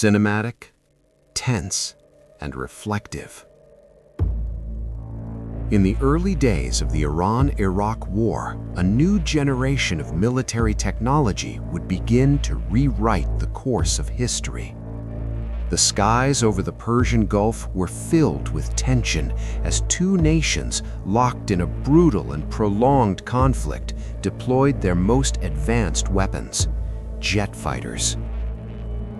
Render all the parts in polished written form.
cinematic, tense, and reflective. In the early days of the Iran-Iraq War, a new generation of military technology would begin to rewrite the course of history. The skies over the Persian Gulf were filled with tension as two nations, locked in a brutal and prolonged conflict, deployed their most advanced weapons, jet fighters.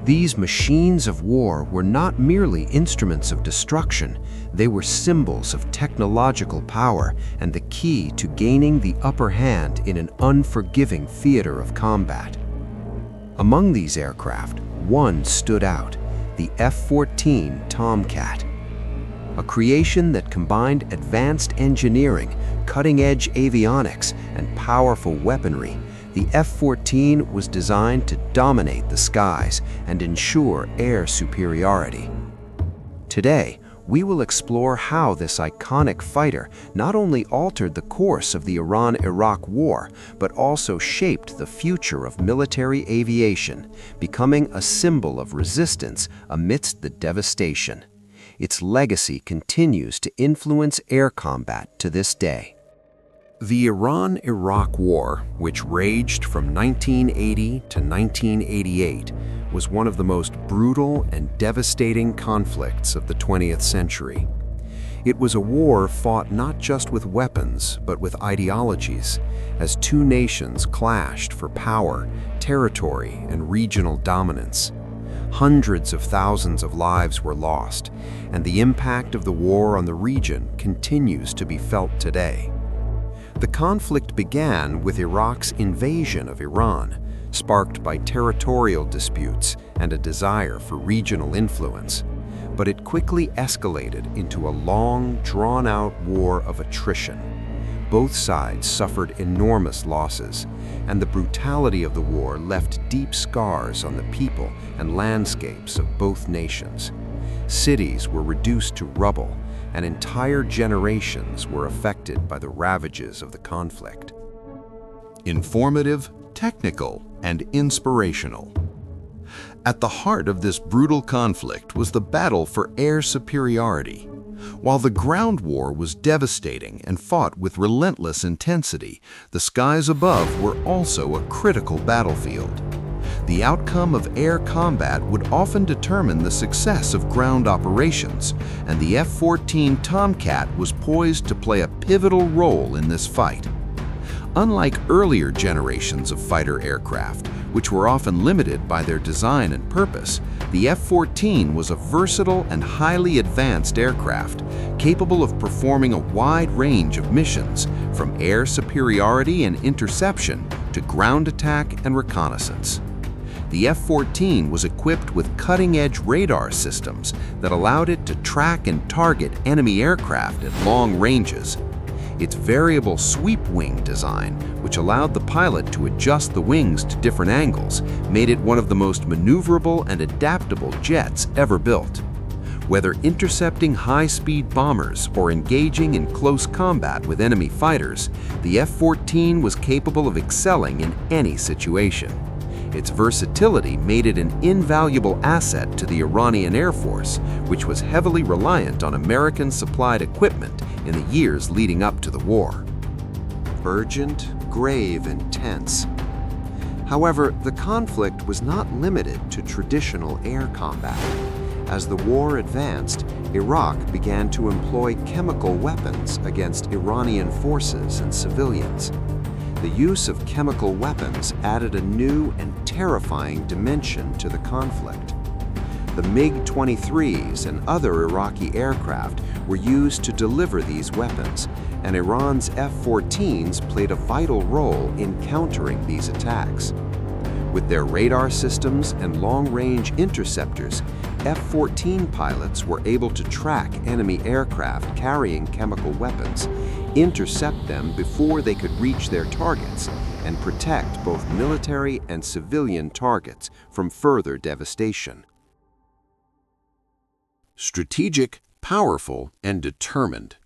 These machines of war were not merely instruments of destruction, they were symbols of technological power and the key to gaining the upper hand in an unforgiving theater of combat. Among these aircraft, one stood out, the F-14 Tomcat. A creation that combined advanced engineering, cutting-edge avionics, and powerful weaponry, the F-14 was designed to dominate the skies and ensure air superiority. Today, we will explore how this iconic fighter not only altered the course of the Iran-Iraq War, but also shaped the future of military aviation, becoming a symbol of resistance amidst the devastation. Its legacy continues to influence air combat to this day. The Iran-Iraq War, which raged from 1980 to 1988, was one of the most brutal and devastating conflicts of the 20th century. It was a war fought not just with weapons, but with ideologies, as two nations clashed for power, territory, and regional dominance. Hundreds of thousands of lives were lost, and the impact of the war on the region continues to be felt today. The conflict began with Iraq's invasion of Iran, sparked by territorial disputes and a desire for regional influence. But it quickly escalated into a long, drawn-out war of attrition. Both sides suffered enormous losses, and the brutality of the war left deep scars on the people and landscapes of both nations. Cities were reduced to rubble, and entire generations were affected by the ravages of the conflict. Informative, technical, and inspirational. At the heart of this brutal conflict was the battle for air superiority. While the ground war was devastating and fought with relentless intensity, the skies above were also a critical battlefield. The outcome of air combat would often determine the success of ground operations, and the F-14 Tomcat was poised to play a pivotal role in this fight. Unlike earlier generations of fighter aircraft, which were often limited by their design and purpose, the F-14 was a versatile and highly advanced aircraft, capable of performing a wide range of missions, from air superiority and interception to ground attack and reconnaissance. The F-14 was equipped with cutting-edge radar systems that allowed it to track and target enemy aircraft at long ranges. Its variable sweep wing design, which allowed the pilot to adjust the wings to different angles, made it one of the most maneuverable and adaptable jets ever built. Whether intercepting high-speed bombers or engaging in close combat with enemy fighters, the F-14 was capable of excelling in any situation. Its versatility made it an invaluable asset to the Iranian Air Force, which was heavily reliant on American-supplied equipment in the years leading up to the war. Urgent, grave, and tense. However, the conflict was not limited to traditional air combat. As the war advanced, Iraq began to employ chemical weapons against Iranian forces and civilians. The use of chemical weapons added a new and terrifying dimension to the conflict. The MiG-23s and other Iraqi aircraft were used to deliver these weapons, and Iran's F-14s played a vital role in countering these attacks. With their radar systems and long-range interceptors, F-14 pilots were able to track enemy aircraft carrying chemical weapons, intercept them before they could reach their targets, and protect both military and civilian targets from further devastation. Strategic, powerful, and determined.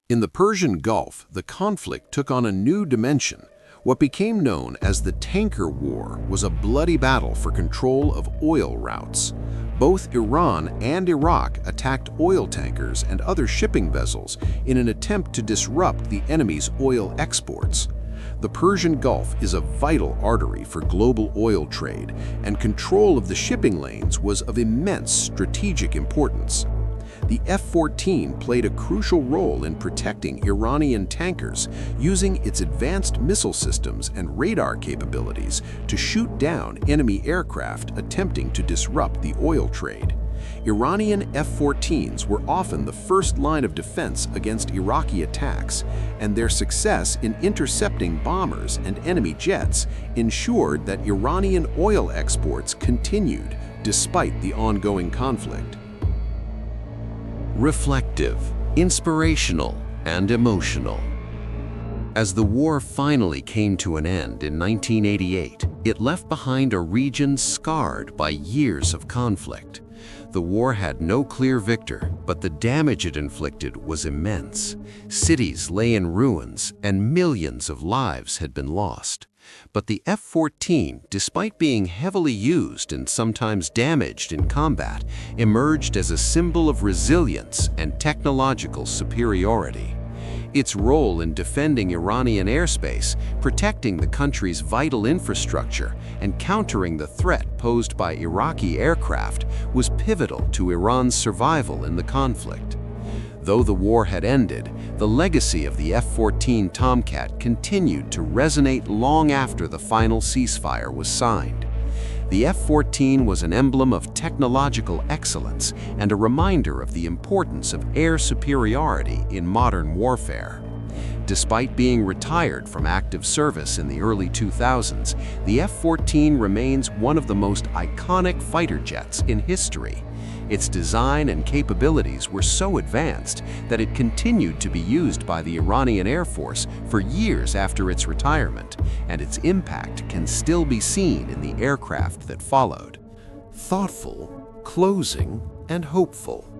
In the Persian Gulf, the conflict took on a new dimension What became known as the Tanker War was a bloody battle for control of oil routes. Both Iran and Iraq attacked oil tankers and other shipping vessels in an attempt to disrupt the enemy's oil exports. The Persian Gulf is a vital artery for global oil trade, and control of the shipping lanes was of immense strategic importance. The F-14 played a crucial role in protecting Iranian tankers, using its advanced missile systems and radar capabilities to shoot down enemy aircraft attempting to disrupt the oil trade. Iranian F-14s were often the first line of defense against Iraqi attacks, and their success in intercepting bombers and enemy jets ensured that Iranian oil exports continued despite the ongoing conflict. Reflective, inspirational, and emotional. As the war finally came to an end in 1988, it left behind a region scarred by years of conflict. The war had no clear victor, but the damage it inflicted was immense. Cities lay in ruins, and millions of lives had been lost. But the F-14, despite being heavily used and sometimes damaged in combat, emerged as a symbol of resilience and technological superiority. Its role in defending Iranian airspace, protecting the country's vital infrastructure, and countering the threat posed by Iraqi aircraft was pivotal to Iran's survival in the conflict. Though the war had ended, the legacy of the F-14 Tomcat continued to resonate long after the final ceasefire was signed. The F-14 was an emblem of technological excellence and a reminder of the importance of air superiority in modern warfare. Despite being retired from active service in the early 2000s, the F-14 remains one of the most iconic fighter jets in history. Its design and capabilities were so advanced that it continued to be used by the Iranian Air Force for years after its retirement, and its impact can still be seen in the aircraft that followed. Thoughtful, closing, and hopeful.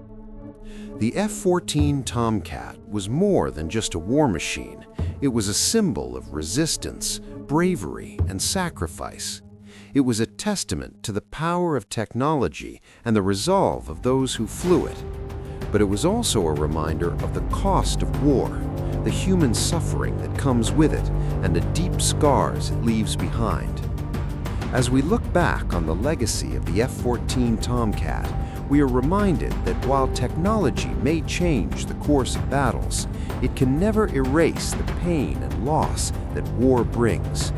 The F-14 Tomcat was more than just a war machine. It was a symbol of resistance, bravery, and sacrifice. It was a testament to the power of technology and the resolve of those who flew it. But it was also a reminder of the cost of war, the human suffering that comes with it, and the deep scars it leaves behind. As we look back on the legacy of the F-14 Tomcat, we are reminded that while technology may change the course of battles, it can never erase the pain and loss that war brings.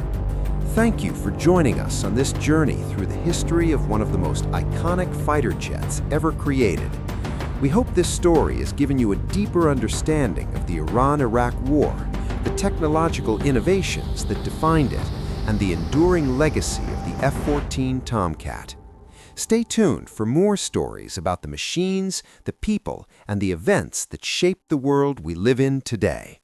Thank you for joining us on this journey through the history of one of the most iconic fighter jets ever created. We hope this story has given you a deeper understanding of the Iran-Iraq War, the technological innovations that defined it, and the enduring legacy of the F-14 Tomcat. Stay tuned for more stories about the machines, the people, and the events that shape the world we live in today.